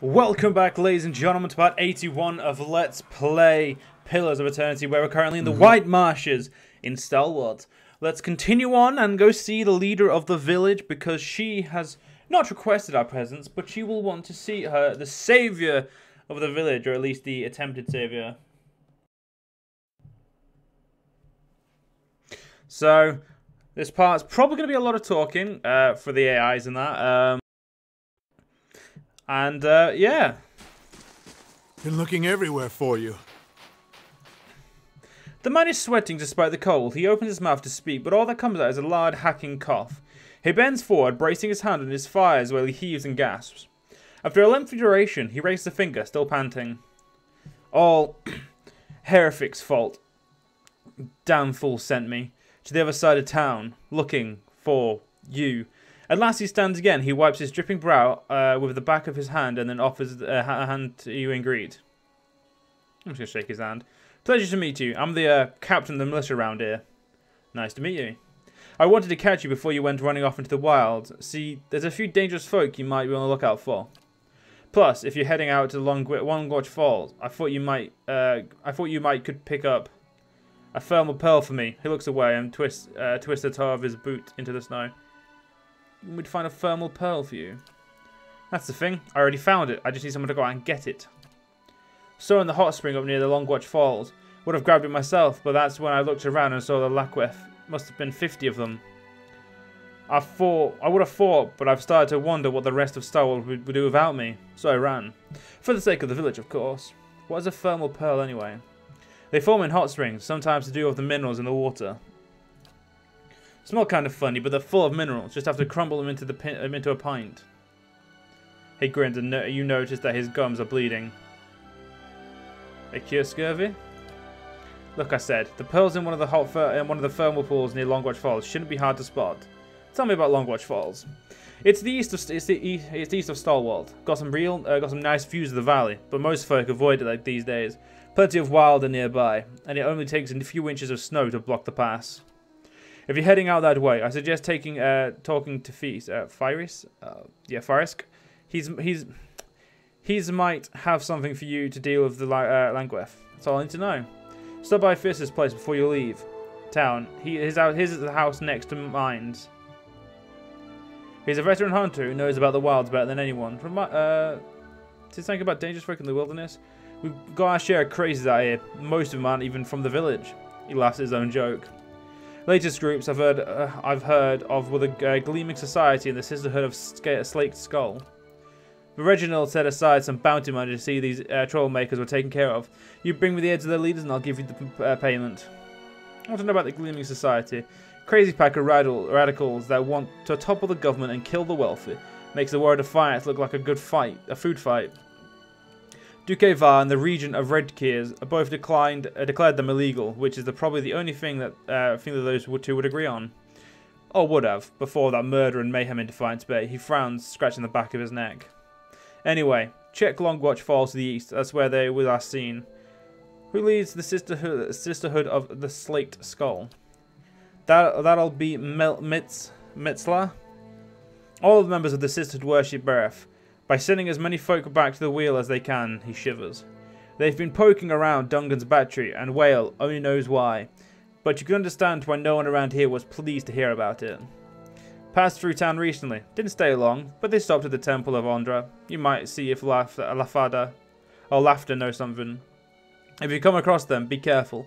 Welcome back, ladies and gentlemen, to part 81 of Let's Play Pillars of Eternity, where we're currently in the White Marshes in Stelwart. Let's continue on and go see the leader of the village, because she has not requested our presence, but she will want to see her, the saviour of the village, or at least the attempted saviour. So, this part's probably going to be a lot of talking for the AIs and that. Yeah. Been looking everywhere for you. The man is sweating despite the cold. He opens his mouth to speak, but all that comes out is a loud, hacking cough. He bends forward, bracing his hand on his thighs while he heaves and gasps. After a lengthy duration, he raises a finger, still panting. All Herrick's fault. Damn fool sent me to the other side of town, looking for you. At last he stands again. He wipes his dripping brow with the back of his hand and then offers a hand to you in greet. I'm just going to shake his hand. Pleasure to meet you. I'm the captain of the militia around here. Nice to meet you. I wanted to catch you before you went running off into the wild. See, there's a few dangerous folk you might be on the lookout for. Plus, if you're heading out to Longwatch Falls, I thought you might could pick up a thermal pearl for me. He looks away and twists the toe of his boot into the snow. We'd find a thermal pearl for you. That's the thing. I already found it. I just need someone to go out and get it. Saw in the hot spring up near the Longwatch Falls. Would have grabbed it myself, but that's when I looked around and saw the Lakweth. Must have been 50 of them. I would have fought, but I've started to wonder what the rest of Stelwart would do without me. So I ran. For the sake of the village, of course. What is a thermal pearl anyway? They form in hot springs, sometimes to do with the minerals in the water. Smell kind of funny, but they're full of minerals. Just have to crumble them into a pint. He grins, and you notice that his gums are bleeding. A cure scurvy? Look, I said, the pearls in one of the thermal pools near Longwatch Falls shouldn't be hard to spot. Tell me about Longwatch Falls. It's east of Stelwart. Got some nice views of the valley, but most folk avoid it like these days. Plenty of wilder nearby, and it only takes a few inches of snow to block the pass. If you're heading out that way, I suggest talking to Fyrisk. He's might have something for you to deal with the Langweth. That's all I need to know. Stop by Fierce's place before you leave town. His is the house next to mine's. He's a veteran hunter who knows about the wilds better than anyone. To think about dangerous folk in the wilderness, we've got our share of crazies out here. Most of them aren't even from the village. He laughs at his own joke. Latest groups I've heard of were the Gleaming Society and the Sisterhood of Slaked Skull. But Reginald set aside some bounty money to see these trollmakers were taken care of. You bring me the heads of their leaders and I'll give you the payment. I want to know about the Gleaming Society. Crazy pack of radicals that want to topple the government and kill the wealthy. Makes the war of defiance look like a food fight. Duque Var and the region of Redkeers both declared them illegal, which is probably the only thing that those two would agree on. Or would have, before that murder and mayhem in Defiance Bay. He frowns, scratching the back of his neck. Anyway, check Longwatch Falls to the east. That's where they were last seen. Who leads the Sisterhood of the Slaked Skull? That'll be Mitzla. All the members of the Sisterhood worship Bereth. By sending as many folk back to the wheel as they can, he shivers. They've been poking around Dungan's battery, and Whale only knows why. But you can understand why no one around here was pleased to hear about it. Passed through town recently. Didn't stay long, but they stopped at the Temple of Ondra. You might see if Lafada or Laughter know something. If you come across them, be careful.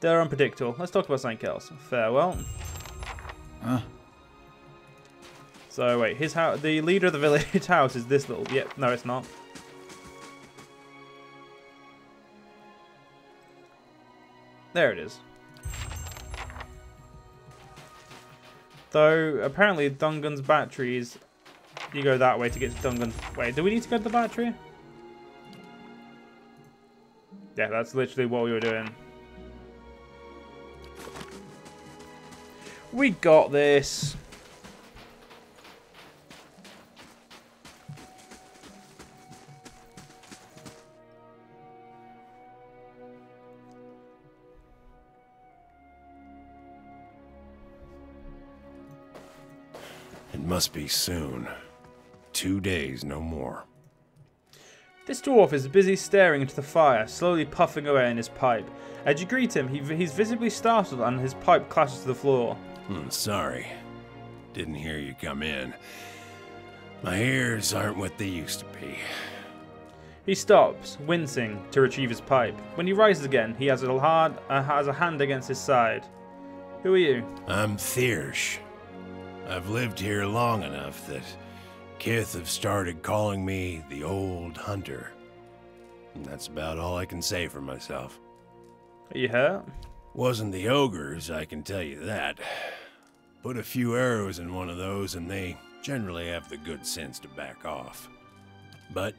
They're unpredictable. Let's talk about something else. Farewell. Huh? So wait, his house, the leader of the village house is this little. Yep, no, it's not. There it is. Though apparently Dungan's batteries, you go that way to get to Dungan's. Wait, do we need to go to the battery? Yeah, that's literally what we were doing. We got this. It must be soon. 2 days, no more. This dwarf is busy staring into the fire, slowly puffing away in his pipe. As you greet him, he's visibly startled and his pipe clashes to the floor. Sorry. Didn't hear you come in. My ears aren't what they used to be. He stops, wincing, to retrieve his pipe. When he rises again, he has a hand against his side. Who are you? I'm Thiersch. I've lived here long enough that Kith have started calling me the Old Hunter. And that's about all I can say for myself. Are you hurt? Wasn't the ogres, I can tell you that. Put a few arrows in one of those and they generally have the good sense to back off. But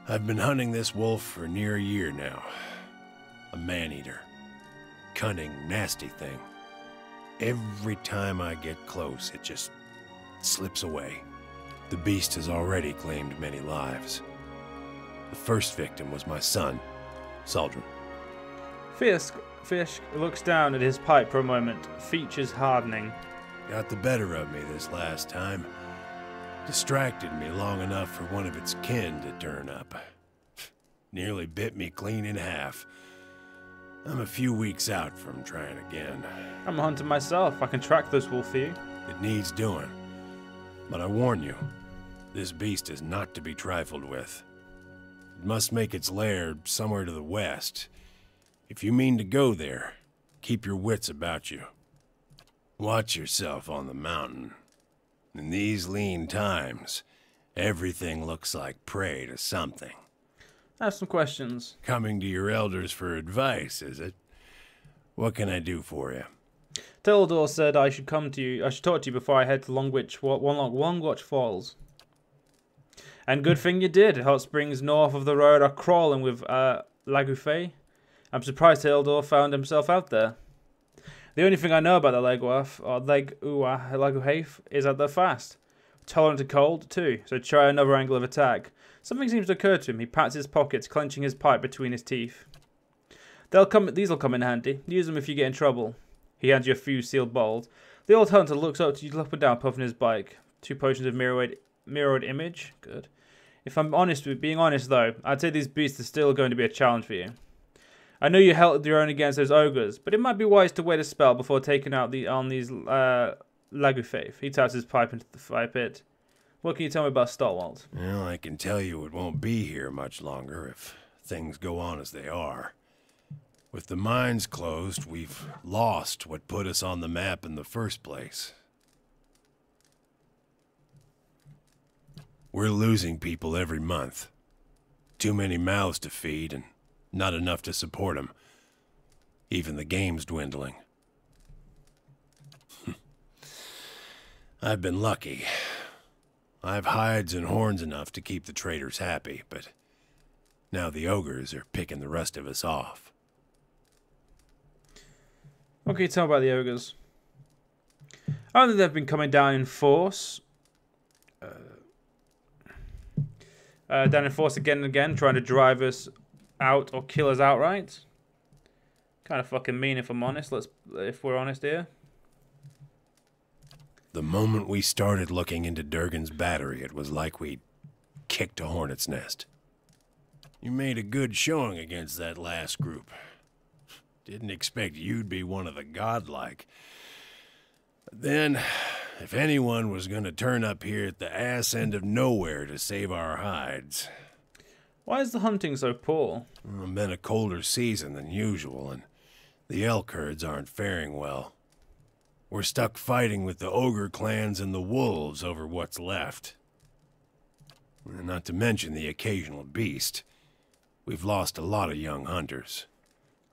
I've been hunting this wolf for near a year now. A man-eater. Cunning, nasty thing. Every time I get close, it just slips away. The beast has already claimed many lives. The first victim was my son, Saldrin. Fish looks down at his pipe for a moment, features hardening. Got the better of me this last time. Distracted me long enough for one of its kin to turn up. Nearly bit me clean in half. I'm a few weeks out from trying again. I'm a hunter myself. I can track this wolf for you. It needs doing. But I warn you, this beast is not to be trifled with. It must make its lair somewhere to the west. If you mean to go there, keep your wits about you. Watch yourself on the mountain. In these lean times, everything looks like prey to something. I have some questions. Coming to your elders for advice, is it? What can I do for you? Teldor said I should come to you. I should talk to you before I head to Longwatch Falls. And good thing you did. Hot springs north of the road are crawling with Lagufay. I'm surprised Teldor found himself out there. The only thing I know about the Laguhafe is that they're fast. Tolerant to cold, too, so try another angle of attack. Something seems to occur to him. He pats his pockets, clenching his pipe between his teeth. These'll come in handy. Use them if you get in trouble. He hands you a few sealed bottles. The old hunter looks up to you up and down, puffing his bike. 2 potions of mirrored image. Good. If I'm being honest though, I'd say these beasts are still going to be a challenge for you. I know you held your own against those ogres, but it might be wise to wait a spell before taking out these Lagufaith. He taps his pipe into the fire pit. What can you tell me about Stelwart? Well, I can tell you it won't be here much longer if things go on as they are. With the mines closed, we've lost what put us on the map in the first place. We're losing people every month. Too many mouths to feed and not enough to support them. Even the game's dwindling. I've been lucky. I've hides and horns enough to keep the traders happy, but now the ogres are picking the rest of us off. What can you tell about the ogres? I don't think they've been coming down in force. Down in force again and again, trying to drive us out or kill us outright. Kind of fucking mean, if I'm honest. If we're honest here. The moment we started looking into Durgan's battery, it was like we'd kicked a hornet's nest. You made a good showing against that last group. Didn't expect you'd be one of the godlike. But then, if anyone was gonna turn up here at the ass end of nowhere to save our hides... Why is the hunting so poor? It's been a colder season than usual, and the elk herds aren't faring well. We're stuck fighting with the ogre clans and the wolves over what's left. Not to mention the occasional beast. We've lost a lot of young hunters.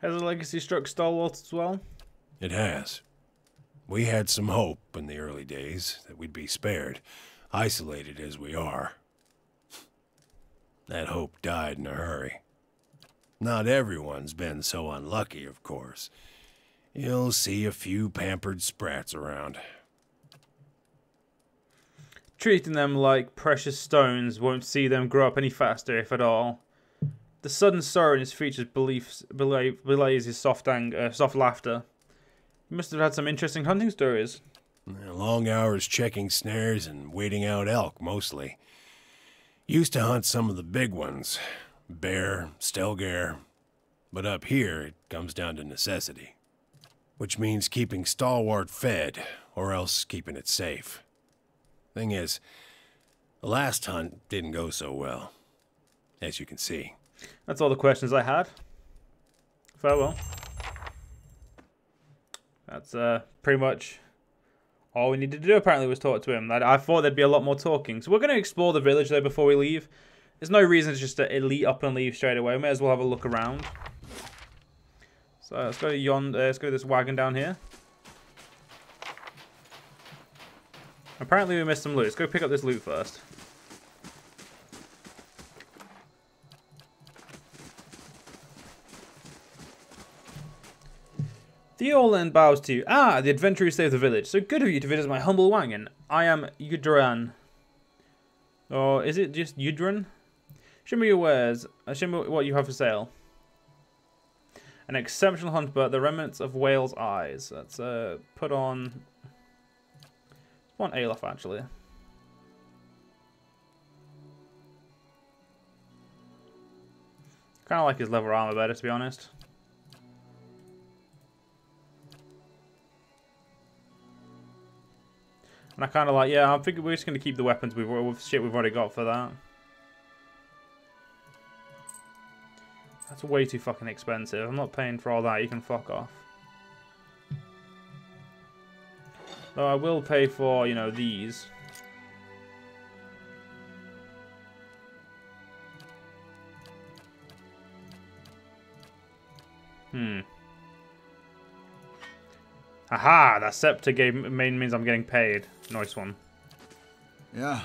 Has the legacy struck Stelwart as well? It has. We had some hope in the early days that we'd be spared, isolated as we are. That hope died in a hurry. Not everyone's been so unlucky, of course. You'll see a few pampered sprats around. Treating them like precious stones won't see them grow up any faster, if at all. The sudden sorrow in his features belays his soft laughter. He must have had some interesting hunting stories. Long hours checking snares and waiting out elk, mostly. Used to hunt some of the big ones. Bear, stelgar. But up here, it comes down to necessity. Which means keeping Stelwart fed, or else keeping it safe. Thing is, the last hunt didn't go so well, as you can see. That's all the questions I had. Farewell. That's pretty much all we needed to do, apparently, was talk to him. I thought there'd be a lot more talking. So we're going to explore the village, though, before we leave. There's no reason to just elite up and leave straight away. We may as well have a look around. So let's go let's go to this wagon down here. Apparently we missed some loot. Let's go pick up this loot first. The Orland bows to you. Ah, the adventurer who saved the village. So good of you to visit my humble wagon. I am Udran. Or is it just Udran? Show me your wares. Show me what you have for sale. An exceptional hunt, but the remnants of whale's eyes. Let's put on... one Alof, actually. Kind of like his leather armor better, to be honest. And I kind of like, yeah, I think we're just going to keep the weapons we've already got for that. That's way too fucking expensive. I'm not paying for all that. You can fuck off. Though I will pay for, you know, these. Aha! That scepter means I'm getting paid. Nice one. Yeah.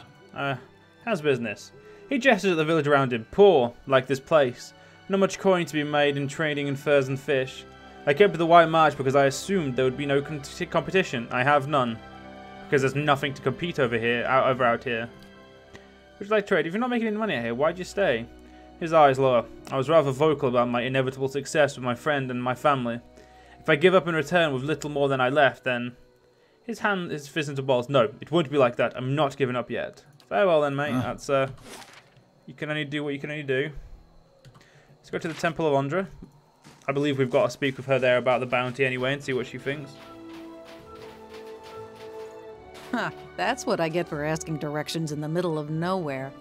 How's business? He gestures at the village around him. Poor, like this place. Not much coin to be made in trading in furs and fish. I came to the White March because I assumed there would be no competition. I have none. Because there's nothing to compete over here, out here. Would you like trade? If you're not making any money out here, why'd you stay? His eyes lower. I was rather vocal about my inevitable success with my friend and my family. If I give up in return with little more than I left, then... His hand is fist into balls. No, it won't be like that. I'm not giving up yet. Farewell then, mate. That's, you can only do what you can only do. Let's go to the Temple of Ondra. I believe we've got to speak with her there about the bounty anyway and see what she thinks. Huh, that's what I get for asking directions in the middle of nowhere.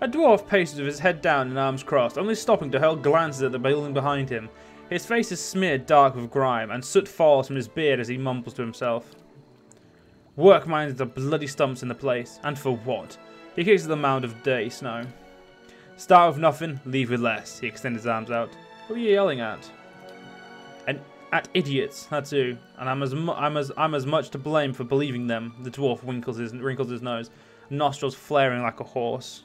A dwarf paces with his head down and arms crossed, only stopping to hurl glances at the building behind him. His face is smeared dark with grime, and soot falls from his beard as he mumbles to himself. Work minds the bloody stumps in the place, and for what? He kicks at the mound of dirty snow. Start with nothing, leave with less. He extends his arms out. Who are you yelling at? And at idiots, that's who. And I'm as much to blame for believing them. The dwarf wrinkles his nose, nostrils flaring like a horse.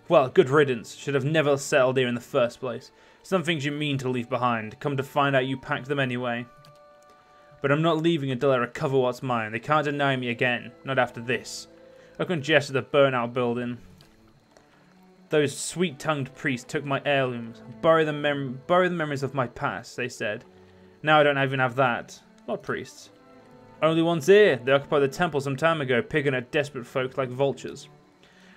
Well, good riddance. Should have never settled here in the first place. Some things you mean to leave behind. Come to find out you packed them anyway. But I'm not leaving until I recover what's mine. They can't deny me again. Not after this. I can gesture the burnt-out building. Those sweet-tongued priests took my heirlooms. Bury the memories of my past, they said. Now I don't even have that. What priests? Only ones here. They occupied the temple some time ago, picking at desperate folk like vultures.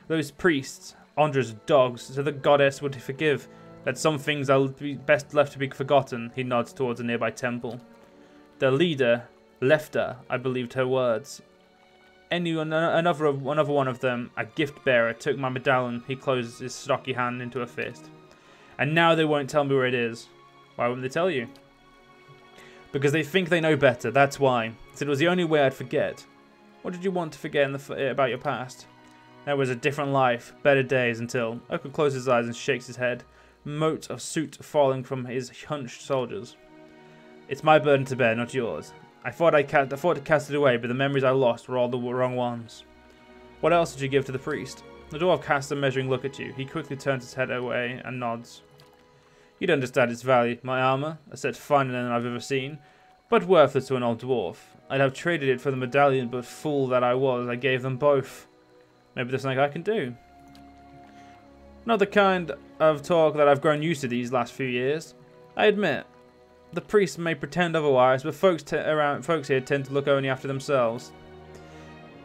Those priests, Ondra's dogs, so the goddess would forgive. That some things are best left to be forgotten. He nods towards a nearby temple. The leader, Lefter, I believed her words. Another one of them, a gift bearer, took my medallion. He closed his stocky hand into a fist. And now they won't tell me where it is. Why wouldn't they tell you? Because they think they know better, that's why. Said it was the only way I'd forget. What did you want to forget about your past? There was a different life, better days until... Oaken closes his eyes and shakes his head. Mote of soot falling from his hunched shoulders. It's my burden to bear, not yours. I thought to cast it away, but the memories I lost were all the wrong ones. What else did you give to the priest? The dwarf casts a measuring look at you. He quickly turns his head away and nods. You'd understand its value. My armor, a set finer than I've ever seen, but worthless to an old dwarf. I'd have traded it for the medallion, but fool that I was, I gave them both. Maybe there's something I can do. Not the kind of talk that I've grown used to these last few years. I admit, the priests may pretend otherwise, but folks here tend to look only after themselves.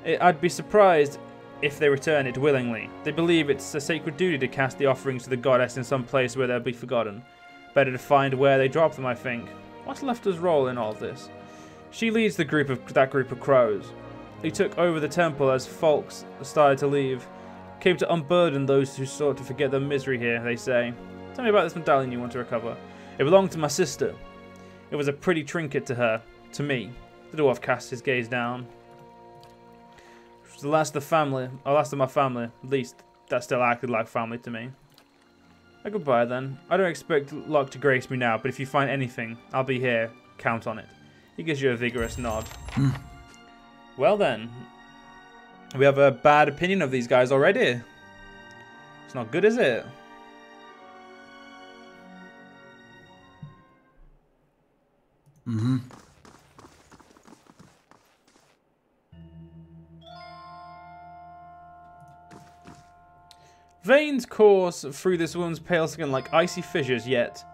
I'd be surprised if they return it willingly. They believe it's a sacred duty to cast the offerings to the goddess in some place where they'll be forgotten. Better to find where they drop them, I think. What's Lefta's role in all this? She leads that group of crows. He took over the temple as folks started to leave. Came to unburden those who sought to forget their misery here, they say. Tell me about this medallion you want to recover. It belonged to my sister. It was a pretty trinket to her. To me. The dwarf cast his gaze down. It was the last of my family. At least, that still acted like family to me. Goodbye then. I don't expect luck to grace me now, but if you find anything, I'll be here. Count on it. He gives you a vigorous nod. Well then. We have a bad opinion of these guys already. It's not good, is it? Veins course through this woman's pale skin like icy fissures, yet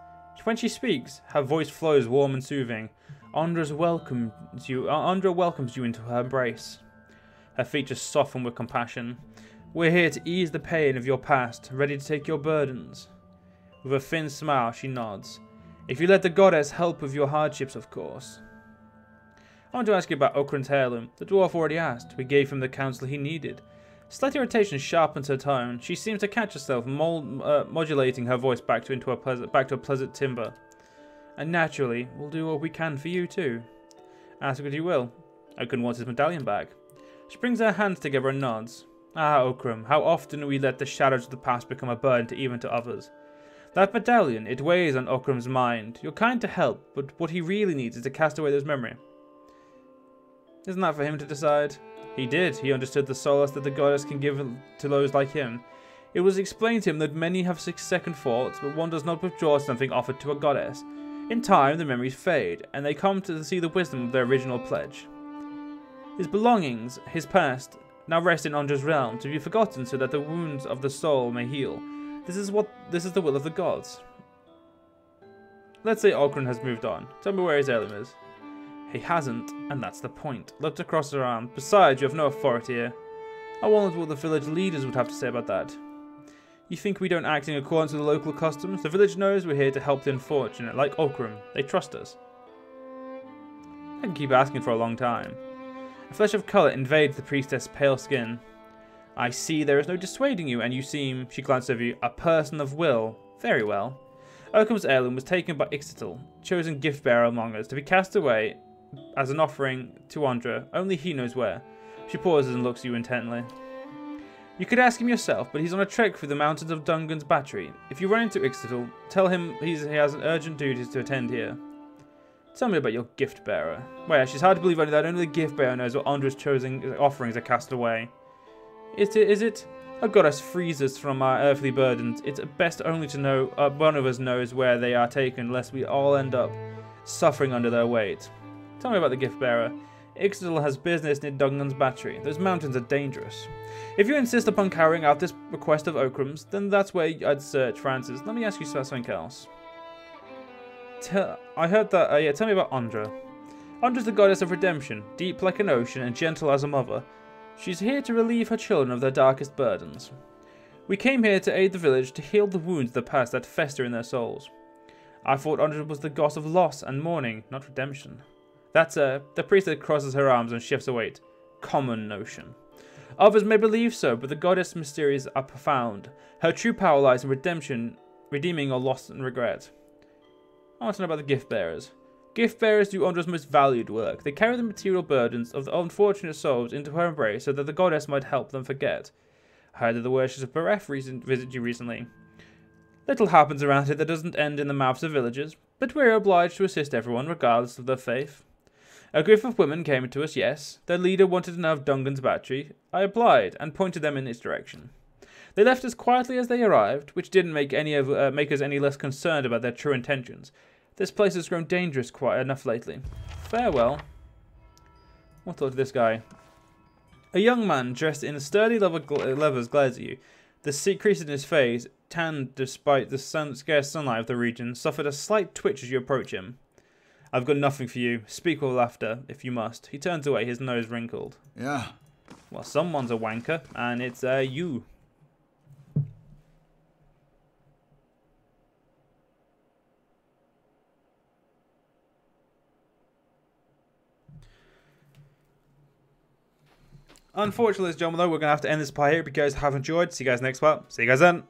when she speaks, her voice flows warm and soothing. Andra welcomes you into her embrace. Her features soften with compassion. We're here to ease the pain of your past, ready to take your burdens. With a thin smile, she nods. If you let the goddess help with your hardships, of course. I want to ask you about Okrun's heirloom. The dwarf already asked. We gave him the counsel he needed. Slight irritation sharpens her tone. She seems to catch herself, modulating her voice back to a pleasant timbre. And naturally, we'll do what we can for you too. Ask what you will. Okrun wants his medallion back. She brings her hands together and nods. Ah, Okrun, how often we let the shadows of the past become a burden even to others. That medallion, it weighs on Okrun's mind. You're kind to help, but what he really needs is to cast away those memories. Isn't that for him to decide? He did. He understood the solace that the goddess can give to those like him. It was explained to him that many have second thoughts, but one does not withdraw something offered to a goddess. In time, the memories fade, and they come to see the wisdom of their original pledge. His belongings, his past, now rest in Andra's realm, to be forgotten so that the wounds of the soul may heal. This is the will of the gods. Let's say Okrun has moved on. Tell me where his heirloom is. He hasn't, and that's the point. Looked across her arm. Besides, you have no authority here. I wondered what the village leaders would have to say about that. You think we don't act in accordance with the local customs? The village knows we're here to help the unfortunate, like Okrun. They trust us. I can keep asking for a long time. A flush of colour invades the priestess' pale skin. I see there is no dissuading you, and you seem, she glanced over you, a person of will. Very well. Okrun's heirloom was taken by Ixtal, chosen gift-bearer among us, to be cast away as an offering to Andra. Only he knows where. She pauses and looks at you intently. You could ask him yourself, but he's on a trek through the mountains of Dungan's Battery. If you run into Ixtal, tell him he has an urgent duty to attend here. Tell me about your gift-bearer. Well, it's hard to believe that only the gift-bearer knows what Andra's chosen offerings are cast away. Is it? A goddess frees us from our earthly burdens. It's best only to know one of us knows where they are taken, lest we all end up suffering under their weight. Tell me about the gift-bearer. Ixtal has business near Dungan's Battery. Those mountains are dangerous. If you insist upon carrying out this request of Okrum's, then that's where I'd search Francis. Let me ask you something else. I heard that, tell me about Andra. Andra's the goddess of redemption, deep like an ocean and gentle as a mother. She's here to relieve her children of their darkest burdens. We came here to aid the village to heal the wounds of the past that fester in their souls. I thought Andra was the goddess of loss and mourning, not redemption. That's the priestess crosses her arms and shifts her weight. Common notion. Others may believe so, but the goddess' mysteries are profound. Her true power lies in redemption, redeeming or loss and regret. I want to know about the gift-bearers. Gift-bearers do Andra's most valued work. They carry the material burdens of the unfortunate souls into her embrace so that the goddess might help them forget. I heard that the worshippers of Beref visited you recently. Little happens around here that doesn't end in the mouths of villagers, but we're obliged to assist everyone regardless of their faith. A group of women came to us, yes. Their leader wanted to know of Dungan's Battery. I obliged and pointed them in its direction. They left as quietly as they arrived, which didn't make us any less concerned about their true intentions. This place has grown dangerous quite enough lately. Farewell. What thought of this guy? A young man dressed in sturdy leathers glares at you. The sea crease in his face, tanned despite the scarce sunlight of the region, suffered a slight twitch as you approach him. I've got nothing for you. Speak with laughter, if you must. He turns away, his nose wrinkled. Yeah. Well, someone's a wanker, and it's you. Unfortunately, ladies and gentlemen, though, we're going to have to end this part here because I have enjoyed. See you guys next part. See you guys then.